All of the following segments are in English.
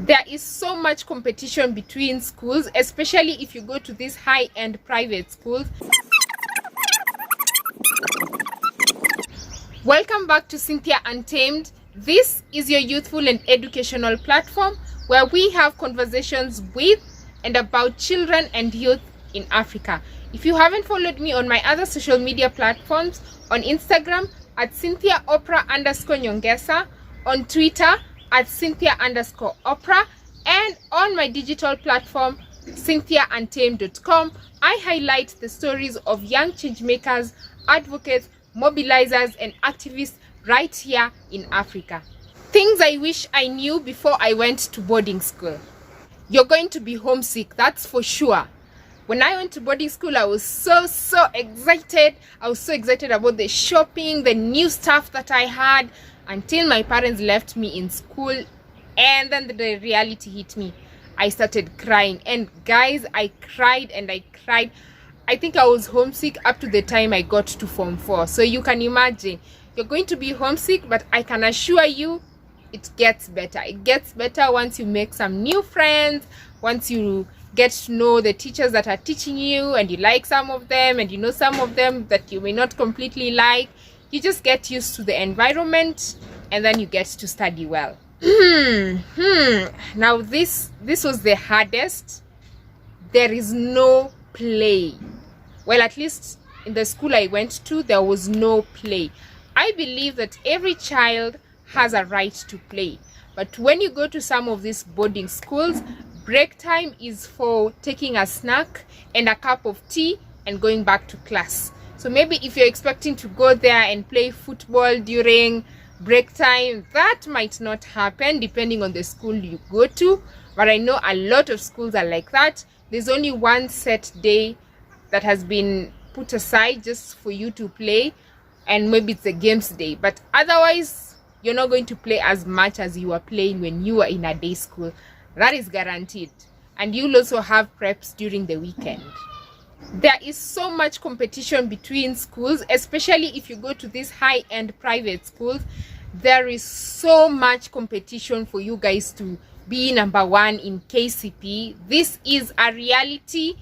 There is so much competition between schools, especially if you go to these high-end private schools. Welcome back to Cynthia Untamed. This is your youthful and educational platform where we have conversations with and about children and youth in Africa. If you haven't followed me on my other social media platforms, on Instagram at CynthiaOprah_Nyongesa, on Twitter at Cynthia_Oprah, and on my digital platform CynthiaUntamed.com, I highlight the stories of young changemakers, advocates, mobilizers, and activists right here in Africa. Things I wish I knew before I went to boarding school. You're going to be homesick, that's for sure. When I went to boarding school, I was so excited. I was so excited about the shopping, the new stuff that I had, until my parents left me in school, and then the reality hit me. I started crying, and guys, I cried and I cried. I think I was homesick up to the time I got to Form 4. So you can imagine, you're going to be homesick, but I can assure you it gets better. It gets better once you make some new friends, once you get to know the teachers that are teaching you, and you like some of them, and you know some of them that you may not completely like. You just get used to the environment, and then you get to study well. Now this was the hardest. There is no play. Well, at least in the school I went to, there was no play. I believe that every child has a right to play, but when you go to some of these boarding schools, break time is for taking a snack and a cup of tea and going back to class. So maybe if you're expecting to go there and play football during break time, that might not happen depending on the school you go to. But I know a lot of schools are like that. There's only one set day that has been put aside just for you to play, and maybe it's a games day. But otherwise, you're not going to play as much as you were playing when you were in a day school. That is guaranteed. And you'll also have preps during the weekend. There is so much competition between schools, especially if you go to these high-end private schools. There is so much competition for you guys to be number one in KCP. This is a reality.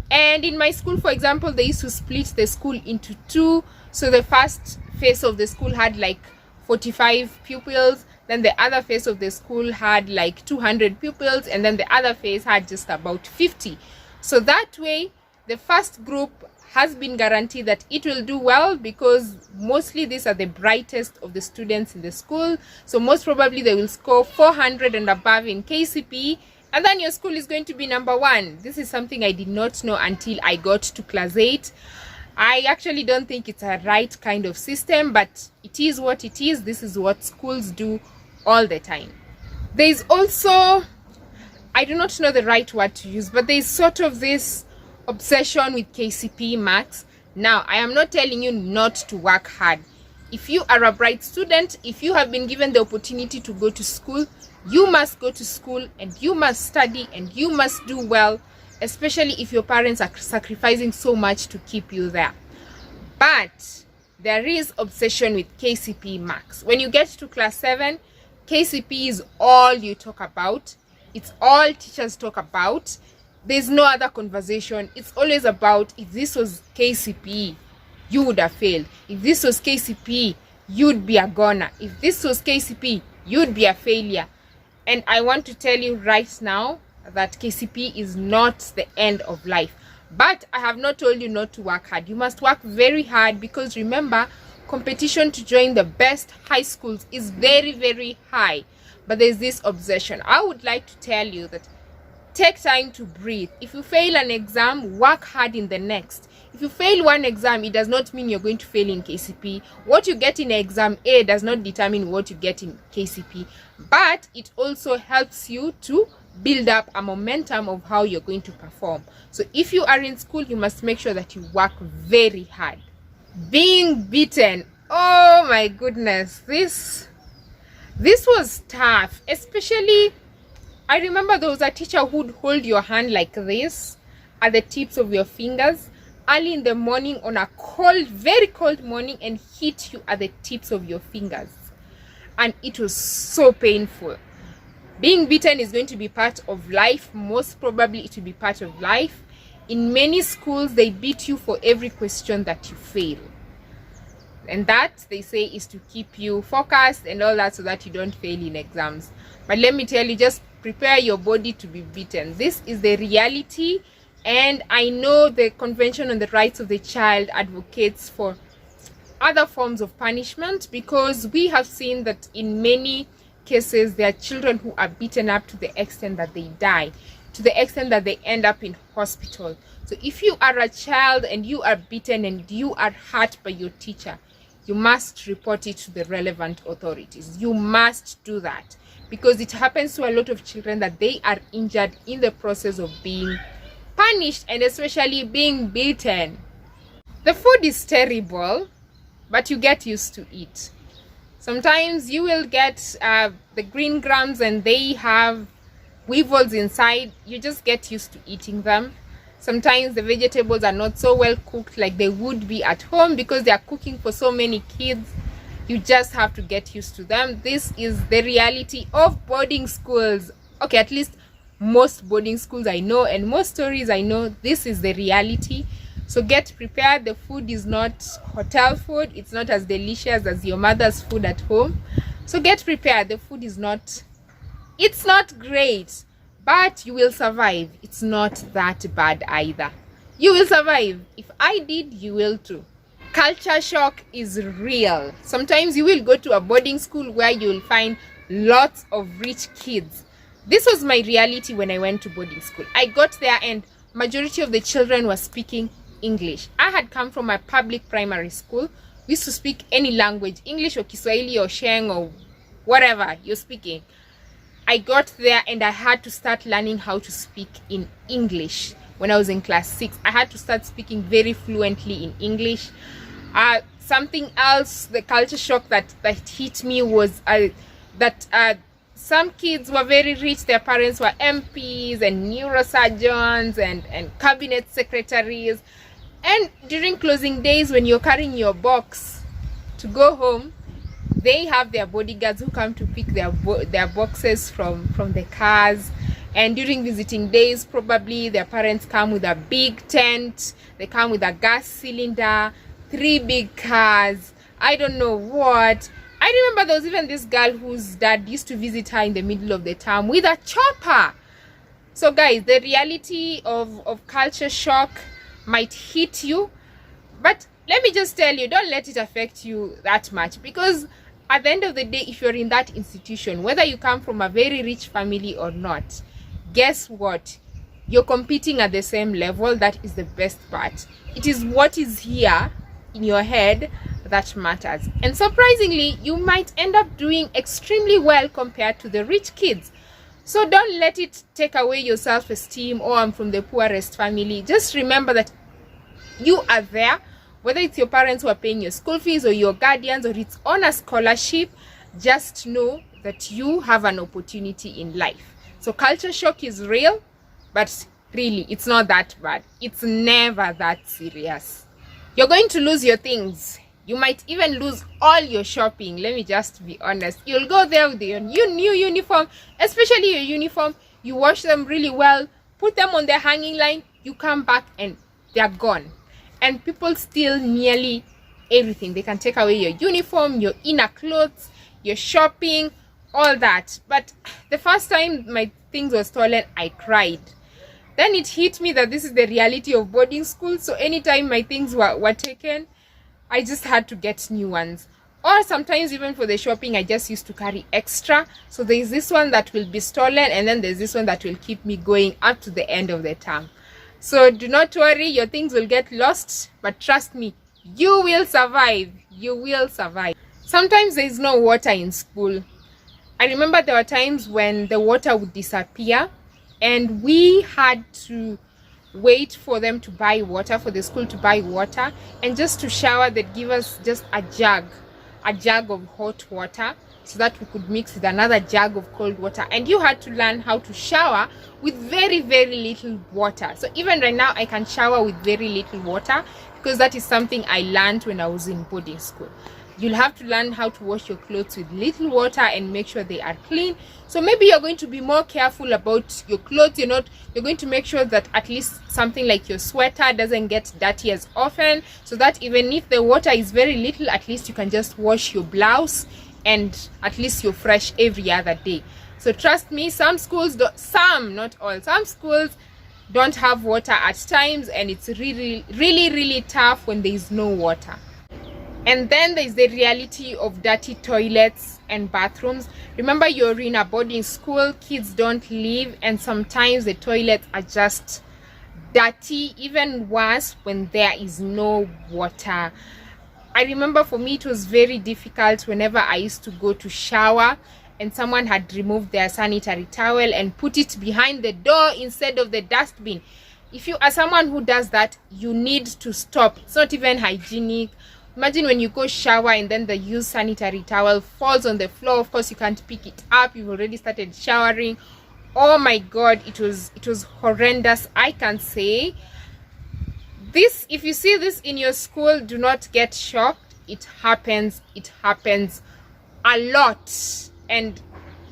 And in my school, for example, they used to split the school into two. So the first phase of the school had like 45 pupils. Then the other phase of the school had like 200 pupils. And then the other phase had just about 50. So that way, the first group has been guaranteed that it will do well, because mostly these are the brightest of the students in the school. So most probably they will score 400 and above in KCPE, and then your school is going to be number one. This is something I did not know until I got to class 8. I actually don't think it's a right kind of system, but it is what it is. This is what schools do all the time. There is also, I do not know the right word to use, but there is sort of this obsession with KCPE marks. Now, I am not telling you not to work hard. If you are a bright student, if you have been given the opportunity to go to school, you must go to school, and you must study, and you must do well, especially if your parents are sacrificing so much to keep you there. But there is obsession with KCPE marks. When you get to class 7, KCPE is all you talk about. It's all teachers talk about. There's no other conversation. It's always about, if this was KCPE, you would have failed. If this was KCPE, you'd be a goner. If this was KCPE, you'd be a failure. And I want to tell you right now that KCPE is not the end of life. But I have not told you not to work hard. You must work very hard, because remember, competition to join the best high schools is very high. But there's this obsession. I would like to tell you that take time to breathe. If you fail an exam, work hard in the next. If you fail one exam, it does not mean you're going to fail in KCPE. What you get in exam A does not determine what you get in KCPE, but it also helps you to build up a momentum of how you're going to perform. So if you are in school, you must make sure that you work very hard. Being beaten, oh my goodness, this was tough. Especially, I remember there was a teacher who would hold your hand like this at the tips of your fingers early in the morning on a cold, very cold morning, and hit you at the tips of your fingers. And it was so painful. Being beaten is going to be part of life. Most probably it will be part of life. In many schools, they beat you for every question that you fail. And that, they say, is to keep you focused and all that, so that you don't fail in exams. But let me tell you, just prepare your body to be beaten. This is the reality. And I know the Convention on the Rights of the Child advocates for other forms of punishment, because we have seen that in many cases there are children who are beaten up to the extent that they die, to the extent that they end up in hospital. So if you are a child and you are beaten and you are hurt by your teacher, you must report it to the relevant authorities. You must do that, because it happens to a lot of children that they are injured in the process of being punished, and especially being beaten. The food is terrible, but you get used to it. Sometimes you will get the green grams and they have weevils inside. You just get used to eating them. Sometimes the vegetables are not so well cooked like they would be at home, because they are cooking for so many kids. You just have to get used to them. This is the reality of boarding schools. Okay, at least most boarding schools I know, and most stories I know, this is the reality. So get prepared. The food is not hotel food. It's not as delicious as your mother's food at home. So get prepared. The food is not, it's not great, but you will survive. It's not that bad either. You will survive. If I did, you will too. Culture shock is real. Sometimes you will go to a boarding school where you will find lots of rich kids. This was my reality when I went to boarding school. I got there and majority of the children were speaking English. I had come from a public primary school. We used to speak any language, English or Kiswahili or Sheng or whatever you're speaking. I got there and I had to start learning how to speak in English. When I was in class 6, I had to start speaking very fluently in English. Something else, the culture shock that hit me was that some kids were very rich. Their parents were MPs and neurosurgeons and cabinet secretaries. And during closing days, when you're carrying your box to go home, they have their bodyguards who come to pick their boxes from the cars. And during visiting days, probably their parents come with a big tent. They come with a gas cylinder, 3 big cars, I don't know what. I remember there was even this girl whose dad used to visit her in the middle of the term with a chopper. So guys, the reality of culture shock might hit you, but let me just tell you, don't let it affect you that much, because at the end of the day, if you're in that institution, whether you come from a very rich family or not, guess what? You're competing at the same level. That is the best part. It is what is here in your head that matters. And surprisingly, you might end up doing extremely well compared to the rich kids. So don't let it take away your self-esteem. Oh, I'm from the poorest family. Just remember that you are there, whether it's your parents who are paying your school fees or your guardians or it's on a scholarship. Just know that you have an opportunity in life. So culture shock is real, but really it's not that bad. It's never that serious. You're going to lose your things. You might even lose all your shopping. Let me just be honest. You'll go there with your new uniform, especially your uniform. You wash them really well, put them on the hanging line. You come back and they're gone. And people steal nearly everything. They can take away your uniform, your inner clothes, your shopping, all that. But the first time my things were stolen, I cried. Then it hit me that this is the reality of boarding school. So anytime my things were taken, I just had to get new ones. Or sometimes even for the shopping, I just used to carry extra. So there's this one that will be stolen, and then there's this one that will keep me going up to the end of the term. So do not worry, your things will get lost, but trust me, you will survive. You will survive. Sometimes there is no water in school. I remember there were times when the water would disappear and we had to wait for them to buy water, for the school to buy water, and just to shower they'd give us just a jug of hot water so that we could mix with another jug of cold water. And you had to learn how to shower with very, very little water. So even right now I can shower with very little water, because that is something I learned when I was in boarding school. you'll have to learn how to wash your clothes with little water and make sure they are clean. So maybe you're going to be more careful about your clothes. You're going to make sure that at least something like your sweater doesn't get dirty as often, so that even if the water is very little, at least you can just wash your blouse and at least you're fresh every other day. So trust me, some schools don't, not all, some schools don't have water at times, and it's really tough when there is no water. And then there's the reality of dirty toilets and bathrooms. Remember, you're in a boarding school, kids don't live, and sometimes the toilets are just dirty, even worse when there is no water. I remember for me it was very difficult whenever I used to go to shower and someone had removed their sanitary towel and put it behind the door instead of the dustbin. If you are someone who does that, you need to stop. It's not even hygienic. Imagine when you go shower and then the used sanitary towel falls on the floor. Of course you can't pick it up, you've already started showering. Oh my god, it was horrendous. I can say this, if you see this in your school, do not get shocked. It happens a lot, and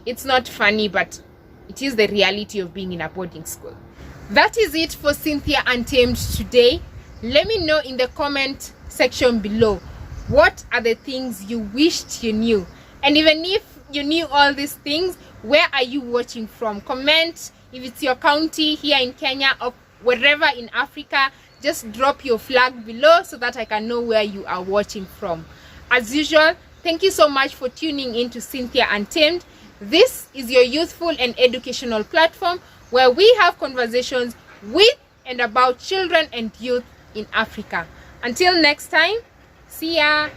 it's not funny, but it is the reality of being in a boarding school. That is it for Cynthia Untamed today. Let me know in the comment section below, what are the things you wished you knew? And even if you knew all these things, where are you watching from? Comment if it's your county here in Kenya or wherever in Africa. Just drop your flag below so that I can know where you are watching from. As usual, thank you so much for tuning in to Cynthia Untamed. This is your youthful and educational platform where we have conversations with and about children and youth in Africa. Until next time, see ya.